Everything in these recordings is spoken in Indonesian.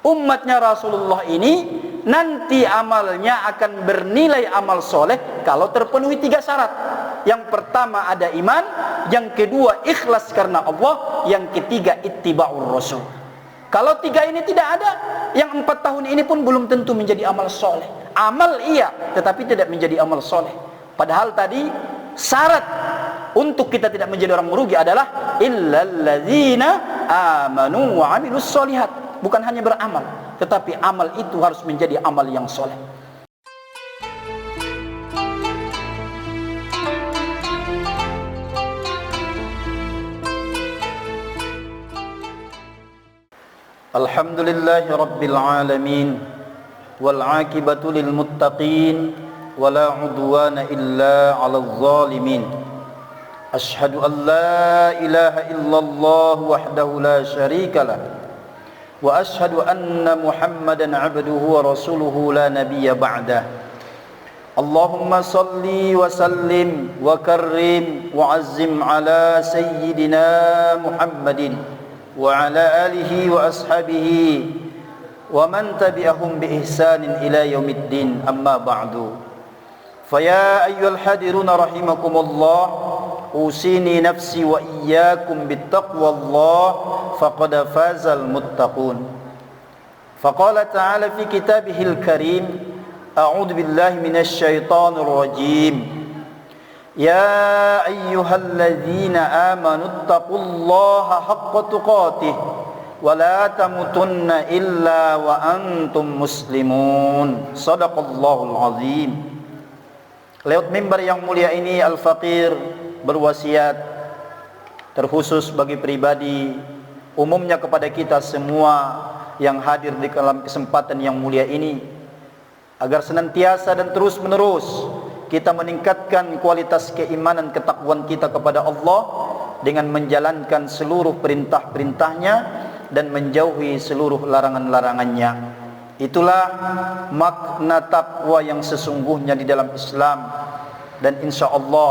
Umatnya Rasulullah ini nanti amalnya akan bernilai amal soleh kalau terpenuhi 3 syarat. Yang pertama ada iman, yang kedua ikhlas karena Allah, yang ketiga ittiba'ur rasul. Kalau 3 ini tidak ada, yang 4 tahun ini pun belum tentu menjadi amal soleh. Amal iya, tetapi tidak menjadi amal soleh. Padahal tadi syarat untuk kita tidak menjadi orang merugi adalah illalladzina amanu wa amilus solihat. Bukan hanya beramal, tetapi amal itu harus menjadi amal yang soleh. Alhamdulillahi rabbil alamin, wal aqibatu lil muttaqin, wala udwana illa 'alal zalimin. Asyhadu an la ilaha illallah wahdahu la syarika lah, wa ashhadu anna Muhammadan 'abduhu wa rasuluhu la nabiyya ba'dah. Allahumma salli wa sallim wa karrim wa azzim ala sayyidina Muhammadin wa ala alihi wa ashabihi wa man tabi'ahum bi ihsanin ila yaumiddin, amma ba'du. Fa ya ayyuhal hadiruna rahimakumullah, usini nafsi wa iyyakum bittaqwallah faqad fazal muttaqun. Faqala ta'ala fi kitabihil karim, a'udzu billahi minasy syaithanir rajim. Ya ayyuhalladzina amanu taqullaha haqqa tuqatih wa la tamutunna illa wa antum muslimun. Shadaqallahul azim. Lewat mimbar yang mulia ini Al-Faqir berwasiat terkhusus bagi pribadi, umumnya kepada kita semua yang hadir di dalam kesempatan yang mulia ini, agar senantiasa dan terus menerus kita meningkatkan kualitas keimanan ketakwaan kita kepada Allah dengan menjalankan seluruh perintah-perintahnya dan menjauhi seluruh larangan-larangannya. Itulah makna takwa yang sesungguhnya di dalam Islam. Dan insya Allah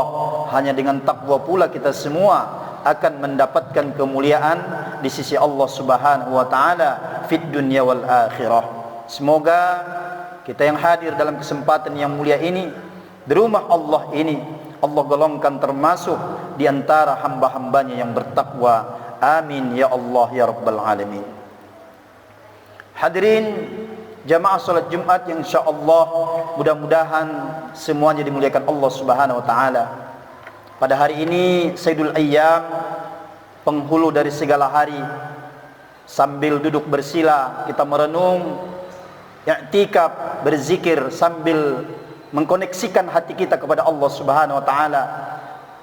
hanya dengan takwa pula kita semua akan mendapatkan kemuliaan di sisi Allah Subhanahu wa taala fid dunya wal akhirah. Semoga kita yang hadir dalam kesempatan yang mulia ini, di rumah Allah ini, Allah golongkan termasuk di antara hamba-hambanya yang bertakwa. Amin ya Allah ya rabbal alamin. Hadirin jamaah salat Jumat yang insyaallah mudah-mudahan semuanya dimuliakan Allah Subhanahu wa taala. Pada hari ini Sayyidul Ayyam, penghulu dari segala hari, sambil duduk bersila kita merenung, i'tikaf, berzikir sambil mengkoneksikan hati kita kepada Allah Subhanahu wa taala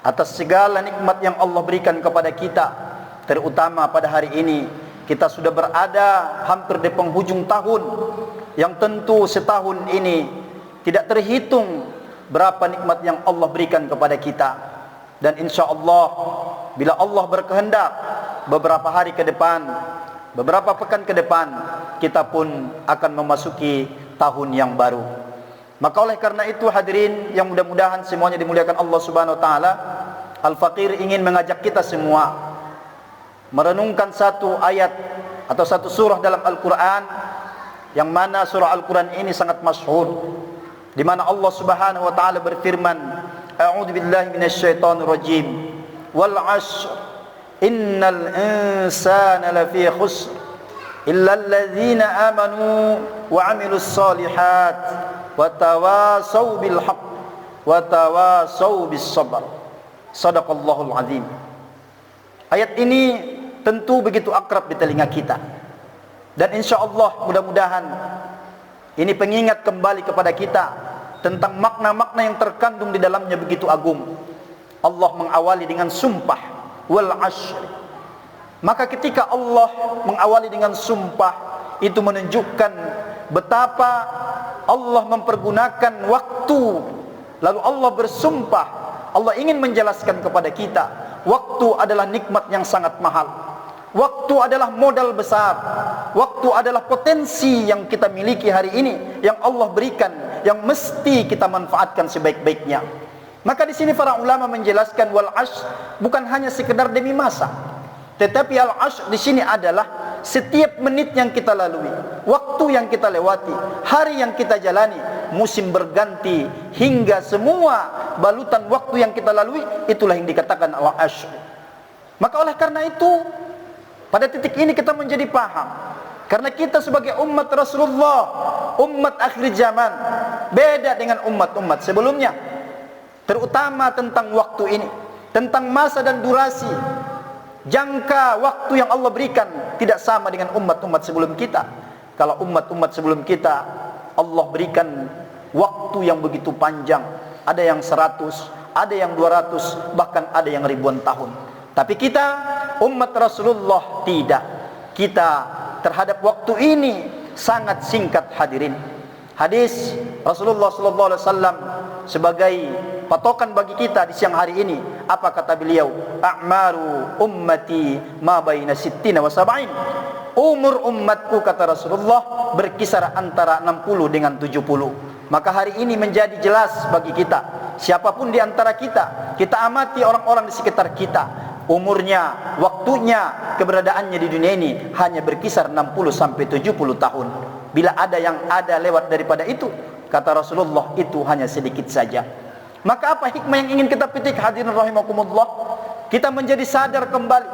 atas segala nikmat yang Allah berikan kepada kita. Terutama pada hari ini kita sudah berada hampir di penghujung tahun, yang tentu setahun ini tidak terhitung berapa nikmat yang Allah berikan kepada kita. Dan insya Allah bila Allah berkehendak, beberapa hari ke depan, beberapa pekan ke depan, kita pun akan memasuki tahun yang baru. Maka oleh karena itu hadirin yang mudah-mudahan semuanya dimuliakan Allah Subhanahu wa taala, Al-Faqir ingin mengajak kita semua merenungkan satu ayat atau satu surah dalam Al-Quran, yang mana surah Al-Quran ini sangat masyhur, di mana Allah Subhanahu wa taala berfirman, a'udzu billahi minasy syaithanir rajim, wal 'ashr innal insana lafi khusr illa alladzina amanu wa 'amilus shalihat wa tawasaw bil haqq wa tawasaw bis sabr. Shadaqallahul azim. Ayat ini tentu begitu akrab di telinga kita, dan insya Allah mudah-mudahan ini pengingat kembali kepada kita tentang makna-makna yang terkandung di dalamnya begitu agung. Allah mengawali dengan sumpah, wal 'ashr. Maka ketika Allah mengawali dengan sumpah, itu menunjukkan betapa Allah mempergunakan waktu. Lalu Allah bersumpah, Allah ingin menjelaskan kepada kita, waktu adalah nikmat yang sangat mahal. Waktu adalah modal besar. Waktu adalah potensi yang kita miliki hari ini, yang Allah berikan, yang mesti kita manfaatkan sebaik-baiknya. Maka di sini para ulama menjelaskan wal 'ashr bukan hanya sekedar demi masa, tetapi al 'ashr di sini adalah setiap menit yang kita lalui, waktu yang kita lewati, hari yang kita jalani, musim berganti, hingga semua balutan waktu yang kita lalui, itulah yang dikatakan al-ashr. Maka oleh karena itu, pada titik ini kita menjadi paham, karena kita sebagai umat Rasulullah, umat akhir zaman, beda dengan umat-umat sebelumnya, terutama tentang waktu ini, tentang masa dan durasi, jangka waktu yang Allah berikan tidak sama dengan umat-umat sebelum kita. Kalau umat-umat sebelum kita, Allah berikan waktu yang begitu panjang, ada yang 100, ada yang 200, bahkan ada yang ribuan tahun. Tapi kita, umat Rasulullah, tidak. Kita terhadap waktu ini sangat singkat, hadirin. Hadis Rasulullah SAW sebagai patokan bagi kita di siang hari ini. Apa kata beliau? A'maru ummati ma baina sittina wa sab'in. Umur umatku, kata Rasulullah, berkisar antara 60 dengan 70. Maka hari ini menjadi jelas bagi kita, siapapun di antara kita, kita amati orang-orang di sekitar kita, umurnya, waktunya, keberadaannya di dunia ini hanya berkisar 60 sampai 70 tahun. Bila ada yang ada lewat daripada itu, kata Rasulullah, itu hanya sedikit saja. Maka apa hikmah yang ingin kita petik, hadirin rahimakumullah? Kita menjadi sadar kembali,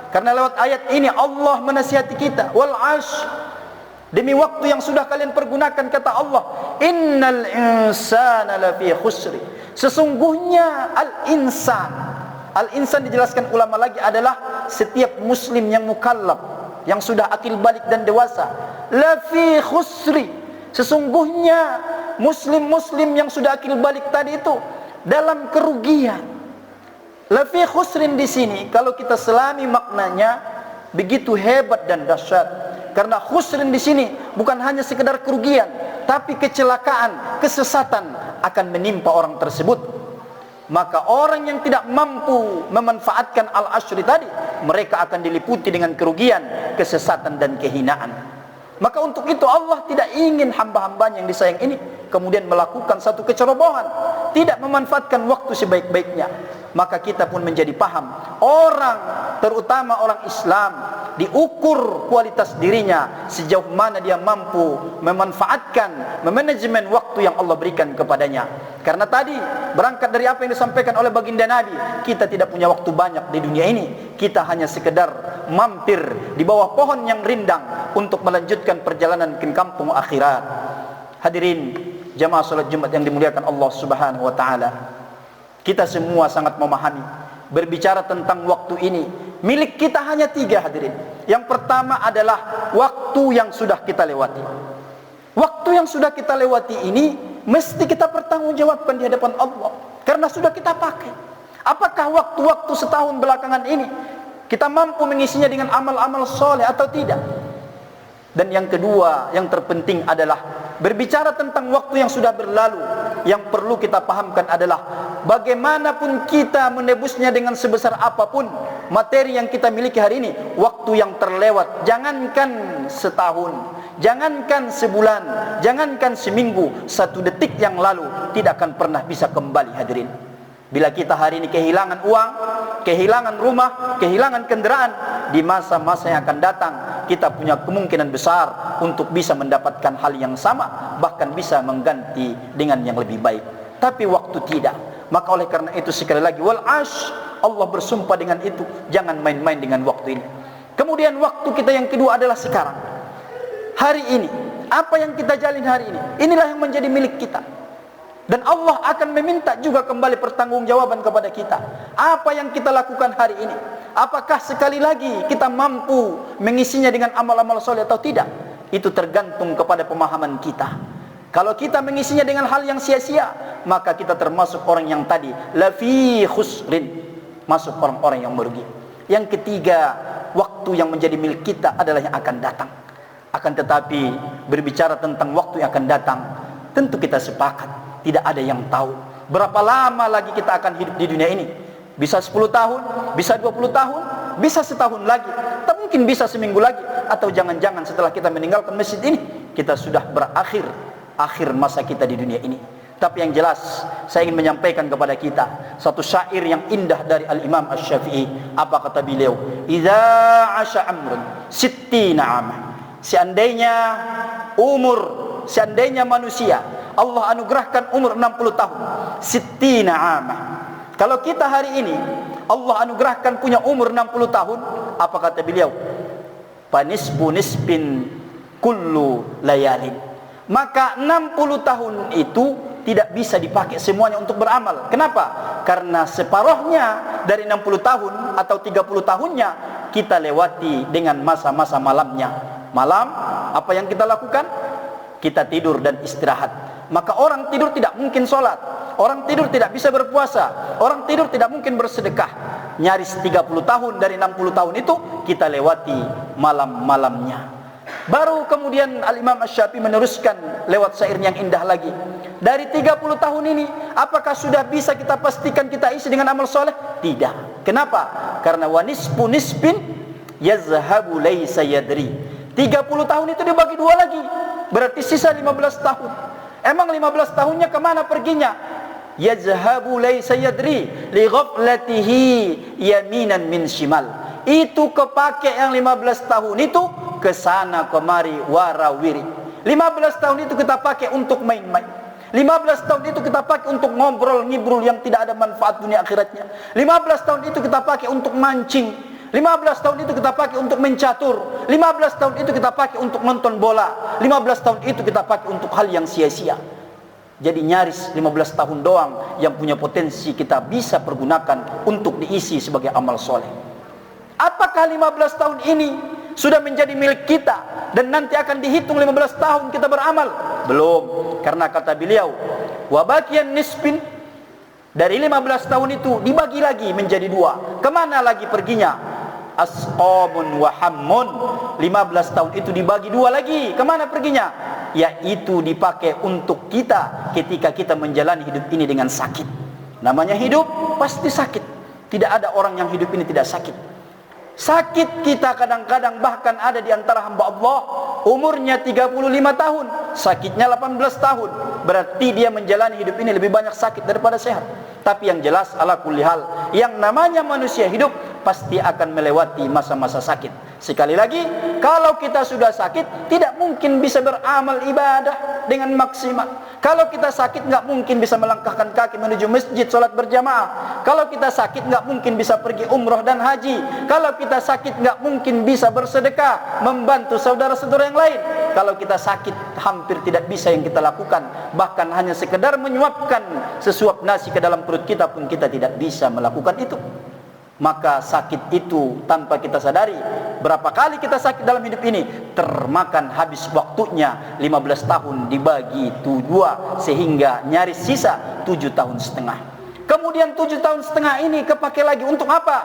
karena lewat ayat ini Allah menasihati kita, wal ashr, demi waktu yang sudah kalian pergunakan, kata Allah, innal insana lafi khusri. Sesungguhnya al-insan dijelaskan ulama lagi adalah setiap muslim yang mukallaf, yang sudah akil balik dan dewasa. Lafi khusri, sesungguhnya muslim-muslim yang sudah akil balik tadi itu dalam kerugian. Lafi khusrin di sini kalau kita selami maknanya begitu hebat dan dahsyat. Karena khusrin di sini bukan hanya sekedar kerugian, tapi kecelakaan, kesesatan akan menimpa orang tersebut. Maka orang yang tidak mampu memanfaatkan al-ashri tadi, mereka akan diliputi dengan kerugian, kesesatan dan kehinaan. Maka untuk itu Allah tidak ingin hamba-hambanya yang disayang ini kemudian melakukan satu kecerobohan, tidak memanfaatkan waktu sebaik-baiknya. Maka kita pun menjadi paham, orang, terutama orang Islam, diukur kualitas dirinya sejauh mana dia mampu memanfaatkan, memanajemen waktu yang Allah berikan kepadanya. Karena tadi berangkat dari apa yang disampaikan oleh baginda Nabi, kita tidak punya waktu banyak di dunia ini. Kita hanya sekedar mampir di bawah pohon yang rindang untuk melanjutkan perjalanan ke kampung akhirat. Hadirin jamaah salat Jumat yang dimuliakan Allah Subhanahu wa taala, kita semua sangat memahami, berbicara tentang waktu ini, milik kita hanya 3, hadirin. Yang pertama adalah waktu yang sudah kita lewati. Waktu yang sudah kita lewati ini mesti kita pertanggungjawabkan di hadapan Allah, karena sudah kita pakai. Apakah waktu-waktu setahun belakangan ini kita mampu mengisinya dengan amal-amal soleh atau tidak? Dan yang kedua, yang terpenting adalah berbicara tentang waktu yang sudah berlalu. Yang perlu kita pahamkan adalah bagaimanapun kita menebusnya dengan sebesar apapun materi yang kita miliki hari ini, waktu yang terlewat, jangankan setahun, jangankan sebulan, jangankan seminggu, 1 detik yang lalu tidak akan pernah bisa kembali, hadirin. Bila kita hari ini kehilangan uang, kehilangan rumah, kehilangan kendaraan, di masa-masa yang akan datang kita punya kemungkinan besar untuk bisa mendapatkan hal yang sama, bahkan bisa mengganti dengan yang lebih baik. Tapi waktu tidak. Maka oleh karena itu sekali lagi, wal ashr, Allah bersumpah dengan itu, jangan main-main dengan waktu ini. Kemudian waktu kita yang kedua adalah sekarang, hari ini. Apa yang kita jalin hari ini, inilah yang menjadi milik kita. Dan Allah akan meminta juga kembali pertanggungjawaban kepada kita. Apa yang kita lakukan hari ini, apakah sekali lagi kita mampu mengisinya dengan amal-amal soleh atau tidak? Itu tergantung kepada pemahaman kita. Kalau kita mengisinya dengan hal yang sia-sia, maka kita termasuk orang yang tadi lafi khusrin, masuk orang-orang yang merugi. Yang ketiga, waktu yang menjadi milik kita adalah yang akan datang. Akan tetapi berbicara tentang waktu yang akan datang, tentu kita sepakat, tidak ada yang tahu berapa lama lagi kita akan hidup di dunia ini. Bisa 10 tahun, bisa 20 tahun, bisa setahun lagi, tak mungkin bisa seminggu lagi. Atau jangan-jangan setelah kita meninggalkan masjid ini, kita sudah akhir masa kita di dunia ini. Tapi yang jelas saya ingin menyampaikan kepada kita satu syair yang indah dari Al-Imam Asy-Syafi'i. Apa kata beliau? Idza 'asha amrun sittina 'ama. Seandainya manusia Allah anugerahkan umur 60 tahun, sittina 'ama. Kalau kita hari ini Allah anugerahkan punya umur 60 tahun, apa kata beliau? Panisbu nisbin kullu layalin. Maka 60 tahun itu tidak bisa dipakai semuanya untuk beramal. Kenapa? Karena separuhnya dari 60 tahun atau 30 tahunnya kita lewati dengan masa-masa malamnya. Malam, apa yang kita lakukan? Kita tidur dan istirahat. Maka orang tidur tidak mungkin sholat, orang tidur tidak bisa berpuasa, orang tidur tidak mungkin bersedekah. Nyaris 30 tahun dari 60 tahun itu kita lewati malam-malamnya. Baru kemudian Al-Imam Asy-Syafi'i meneruskan lewat syair yang indah lagi. Dari 30 tahun ini, apakah sudah bisa kita pastikan kita isi dengan amal soleh? Tidak. Kenapa? Karena wanisbu nisbin yazhabu laysa yadri. 30 tahun itu dibagi dua lagi, berarti sisa 15 tahun. Emang 15 tahunnya kemana perginya? Yazhabu laysa yadri li ghaflatihi yaminan min shimal. Itu kepake yang 15 tahun itu kesana kemari warawiri. 15 tahun itu kita pakai untuk main-main. 15 tahun itu kita pakai untuk ngobrol-ngibrul yang tidak ada manfaat dunia akhiratnya. 15 tahun itu kita pakai untuk mancing. 15 tahun itu kita pakai untuk mencatur. 15 tahun itu kita pakai untuk nonton bola. 15 tahun itu kita pakai untuk hal yang sia-sia. Jadi nyaris 15 tahun doang yang punya potensi kita bisa pergunakan untuk diisi sebagai amal soleh. Apakah 15 tahun ini sudah menjadi milik kita dan nanti akan dihitung 15 tahun kita beramal? Belum, karena kata beliau, wa baqiyan nisbin, dari 15 tahun itu dibagi lagi menjadi dua. Kemana lagi perginya? Asqamun wa hammun. 15 tahun itu dibagi dua lagi. Kemana perginya? Yaitu dipakai untuk kita ketika kita menjalani hidup ini dengan sakit. Namanya hidup pasti sakit. Tidak ada orang yang hidup ini tidak sakit. Sakit kita kadang-kadang bahkan ada di antara hamba Allah umurnya 35 tahun, sakitnya 18 tahun. Berarti dia menjalani hidup ini lebih banyak sakit daripada sehat. Tapi yang jelas ala kulli hal, yang namanya manusia hidup pasti akan melewati masa-masa sakit. Sekali lagi, kalau kita sudah sakit, tidak mungkin bisa beramal ibadah dengan maksimal. Kalau kita sakit, nggak mungkin bisa melangkahkan kaki menuju masjid, sholat berjamaah. Kalau kita sakit, nggak mungkin bisa pergi umroh dan haji. Kalau kita sakit, nggak mungkin bisa bersedekah, membantu saudara-saudara yang lain. Kalau kita sakit, hampir tidak bisa yang kita lakukan. Bahkan hanya sekedar menyuapkan sesuap nasi ke dalam perut kita pun kita tidak bisa melakukan itu. Maka sakit itu tanpa kita sadari, berapa kali kita sakit dalam hidup ini, termakan habis waktunya 15 tahun dibagi 2 sehingga nyaris sisa 7 tahun setengah. Kemudian 7 tahun setengah ini kepake lagi untuk apa?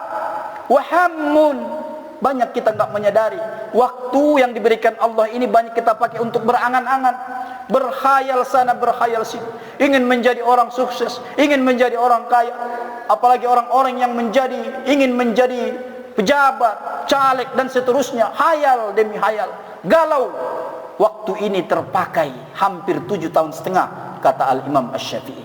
Wahamun. Banyak kita enggak menyadari waktu yang diberikan Allah ini banyak kita pakai untuk berangan-angan, berkhayal sana berkhayal sini, ingin menjadi orang sukses, ingin menjadi orang kaya. Apalagi orang-orang yang ingin menjadi pejabat, caleg dan seterusnya, hayal demi hayal, galau. Waktu ini terpakai hampir 7 tahun setengah, kata Al-Imam Asy-Syafi'i.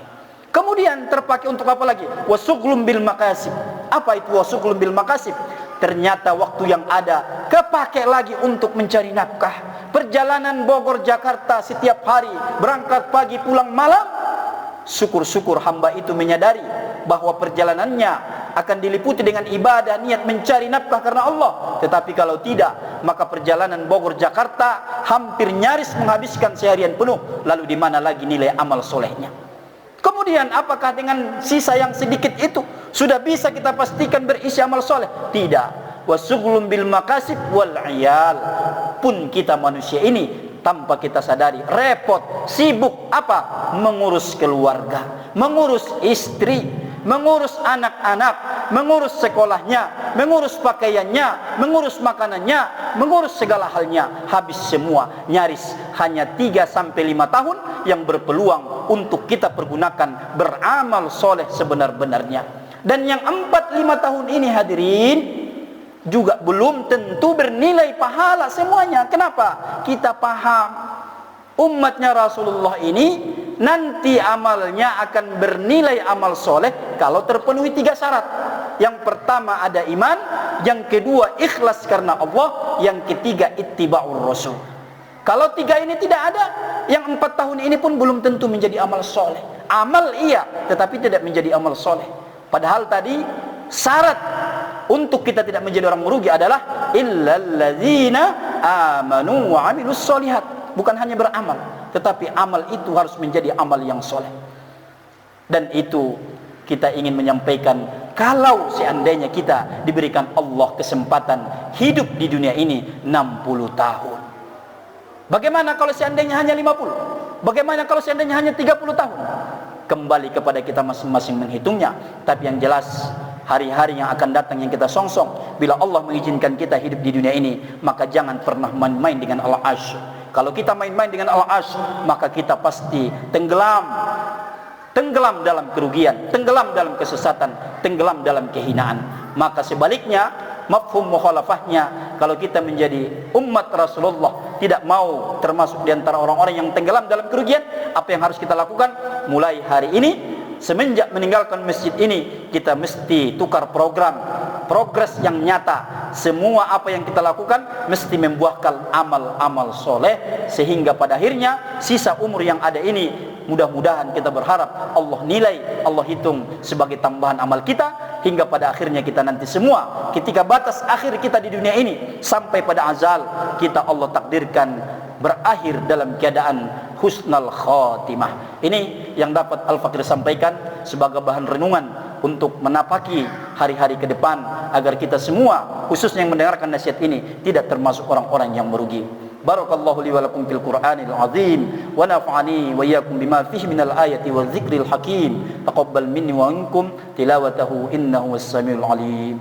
Kemudian terpakai untuk apa lagi? Wasuglum bil makasib. Apa itu wasuglum bil makasib? Ternyata waktu yang ada kepake lagi untuk mencari nafkah. Perjalanan Bogor Jakarta setiap hari, berangkat pagi pulang malam. Syukur-syukur hamba itu menyadari bahwa perjalanannya akan diliputi dengan ibadah, niat mencari nafkah karena Allah. Tetapi kalau tidak, maka perjalanan Bogor Jakarta hampir nyaris menghabiskan seharian penuh. Lalu di mana lagi nilai amal solehnya? Kemudian apakah dengan sisa yang sedikit itu sudah bisa kita pastikan berisi amal soleh? Tidak. Wasuglum bil makasib wal iyal. Pun kita manusia ini tanpa kita sadari repot, sibuk apa? Mengurus keluarga, mengurus istri, mengurus anak-anak, mengurus sekolahnya, mengurus pakaiannya, mengurus makanannya, mengurus segala halnya. Habis semua, nyaris hanya 3-5 tahun yang berpeluang untuk kita pergunakan beramal soleh sebenar-benarnya. Dan yang 4-5 tahun ini hadirin juga belum tentu bernilai pahala semuanya. Kenapa? Kita paham umatnya Rasulullah ini nanti amalnya akan bernilai amal soleh kalau terpenuhi 3 syarat. Yang pertama ada iman, yang kedua ikhlas karena Allah, yang ketiga ittiba'ur rasul. Kalau 3 ini tidak ada, yang 4 tahun ini pun belum tentu menjadi amal soleh. Amal iya, tetapi tidak menjadi amal soleh. Padahal tadi syarat untuk kita tidak menjadi orang merugi adalah illalladzina amanu wa amilus solihat. Bukan hanya beramal, tetapi amal itu harus menjadi amal yang soleh. Dan itu kita ingin menyampaikan, kalau seandainya kita diberikan Allah kesempatan hidup di dunia ini 60 tahun. Bagaimana kalau seandainya hanya 50? Bagaimana kalau seandainya hanya 30 tahun? Kembali kepada kita masing-masing menghitungnya. Tapi yang jelas, hari-hari yang akan datang yang kita songsong, bila Allah mengizinkan kita hidup di dunia ini, maka jangan pernah main-main dengan Al-Arsh. Kalau kita main-main dengan Al-Arsh, maka kita pasti tenggelam dalam kerugian, tenggelam dalam kesesatan, tenggelam dalam kehinaan. Maka sebaliknya, mafhum mukhalafahnya, kalau kita menjadi umat Rasulullah, tidak mau termasuk di antara orang-orang yang tenggelam dalam kerugian, apa yang harus kita lakukan? Mulai hari ini, semenjak meninggalkan masjid ini, kita mesti tukar progres yang nyata. Semua apa yang kita lakukan mesti membuahkan amal-amal soleh, sehingga pada akhirnya sisa umur yang ada ini, mudah-mudahan kita berharap Allah nilai, Allah hitung sebagai tambahan amal kita, hingga pada akhirnya kita nanti semua, ketika batas akhir kita di dunia ini sampai pada azal, kita Allah takdirkan berakhir dalam keadaan husnul khatimah. Ini yang dapat Al-Fakir sampaikan sebagai bahan renungan untuk menapaki hari-hari ke depan, agar kita semua, khususnya yang mendengarkan nasihat ini, tidak termasuk orang-orang yang merugi. Barakallahu li wa lakum fil Qur'anil azim, wa nafa'ani wa iyyakum bima fihi minal ayati wal dzikril hakim. Taqabbal minni wa minkum tilawatahu innahu was-samiul alim.